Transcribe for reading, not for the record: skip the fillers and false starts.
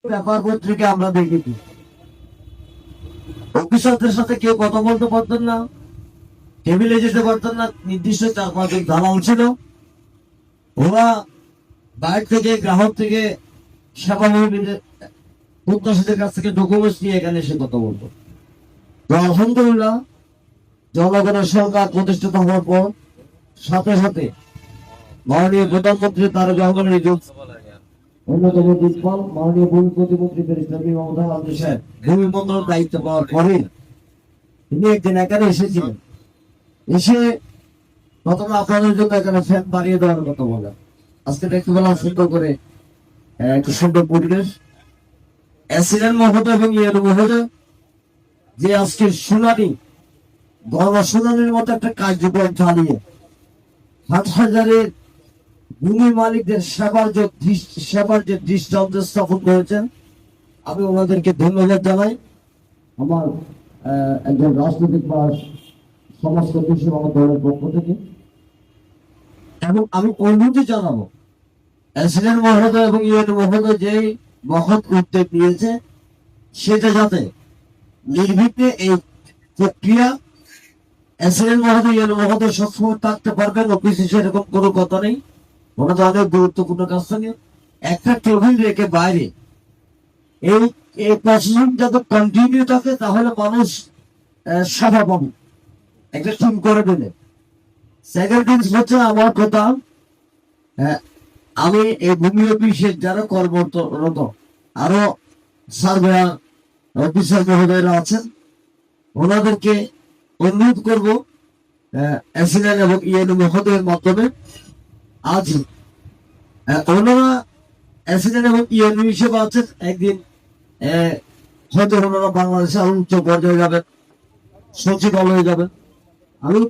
ব্যাপার পত্রিকা আমরা দেখেছি, অফিসারদের সাথে কেউ কথা বলতে পারতেন না, টেবিলে যেতে পারতেন না। নির্দিষ্ট 4-5 দালাল ছিল, ওরা বাইরে থেকে, গ্রাহক থেকে, সেবামূলকদের প্রত্যাশীদের কাছ থেকে ডকুমেন্টস নিয়ে এখানে এসে কথা বলতো। তো আলহামদুলিল্লাহ, জনগণের সরকার প্রতিষ্ঠিত হওয়ার পর সাথে সাথে মাননীয় প্রধানমন্ত্রী তারেক রহমানের অন্যতম দিকপাল মাননীয় ভূমি প্রতিমন্ত্রী ব্যারিস্টার মমতা আলী সাহেব ভূমি মন্ত্রণালয়ের দায়িত্ব পাওয়ার পরে তিনি একদিন এখানে এসেছিলেন। এসে প্রথমে আপনাদের জন্য এখানে ফ্যান বাড়িয়ে দেওয়ার কথা বলেন। আজকে দেখতে পেলাম সুন্দর করে একটু সুন্দর পরিবেশ। অ্যাসিডেন্ট মহোদয় এবং ইয়ের মহোদয় যে আজকে শুনানি, গণশুনানির মতো একটা কার্যক্রম চালিয়ে হাটহাজারের ভূমি মালিকদের সেবার যে দৃষ্টান্ত স্থাপন করেছেন, আমি ওনাদেরকে ধন্যবাদ জানাই। আমার একজন রাজনৈতিক বা সমাজকর্মী হিসেবে আমার দলের পক্ষ থেকে, এবং আমি অনুরোধ জানাবো অ্যাসিডেন্ট মহোদয় এবং ইউএন মহোদয় যে মহৎ উদ্যোগ নিয়েছে, সেটা যাতে নির্বিঘ্নে এই প্রক্রিয়া, অ্যাসিডেন্ট মহোদয় ইউএন মহোদয় সবসময় থাকতে পারবেন অফিসে, সেরকম কোনো কথা নেই। ওনাদের অনেক গুরুত্বপূর্ণ কাজ থাকে। একটা টেবিল রেখে বাইরে এই প্রশ্ন যাতে কন্টিনিউ থাকে, তাহলে মানুষ সেবা পাবে, একটা টিম করে দিলে। সেকেন্ড থিংস হচ্ছে আমার কথা, আমি এই ভূমি অফিসের যারা কর্মরত আরো সার্ভেয়ার অফিসার মহোদয়রা আছেন, ওনাদেরকে অনুরোধ করব অ্যাসিডেন্ট এবং ইএনও মহোদয়ের মাধ্যমে আজ ওনারা অ্যাসিডেন্ট এবং ইএনও হিসেবে আছেন। একদিন হয়তো ওনারা বাংলাদেশে আরো উচ্চ পর্যায়ে যাবেন, সচিবালয়ে যাবেন। আমি